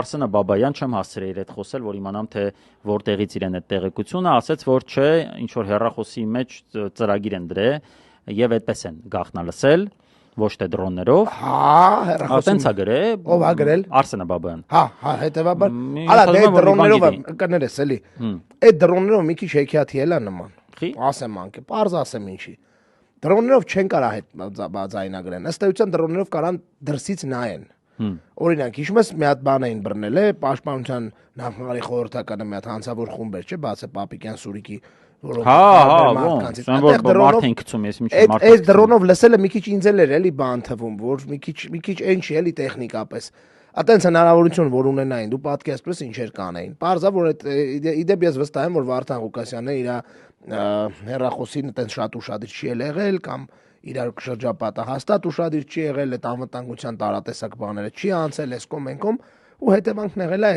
Արսենը Բաբայան չեմ հասցրել իր հետ խոսել, որ իմանամ թե որտեղից իրեն այդ տեղեկությունը, ասաց, որ չէ, ինչ որ հեռախոսի մեջ ծրագիր են դրել եւ այդպես են գաղտնալսել, ոչ թե դրոններով։ Հա, հեռախոսի։ Այդտենց է գրել։ Ով է գրել։ Արսենը Բաբայան։ Հա, հետեւաբար։ Հալա դե դրոններով կներես էլի։ Այդ դրոններով մի քիչ հեքիաթի էլա նման։ Ասեմ անկե, պարզ ասեմ ինչի։ Դրոններով չեն կարա հետ ձայնագրեն։ Ըստ էության դրոններով կարան դրսից նայեն։ Օրինակ, հիշում ես մի հատ բան էին բռնել է, Պաշտպանության նախարարի խորհրդականը մի հատ հանցավոր խումբ էր, չէ՞, բացը Պապիկյան Սուրիկի, որոնք Այնտեղ դրոնով են գցում, ես ինչ մարդ։ Այս դրոնով լսելը մի քիչ ինձ էլ էր էլի բան թվում, որ մի քիչ այն չի էլի տեխնիկապես։ Այտենց հնարավորություն որ ունենային, դու պատկերացրու ինչեր կանեին։ Պարզա որ այդ իդեպ ես վստահ եմ որ Վարդան Ղուկասյանն իր հեռախոսին այտենց շատ ուշադիր չի եղել կամ իրար շրջապատը հաստատ ուշադիր չի եղել, այդ անվտանգության տարատեսակ բաները չի անցել, էսկոմ ենկոմ ու հետևանքն եղել է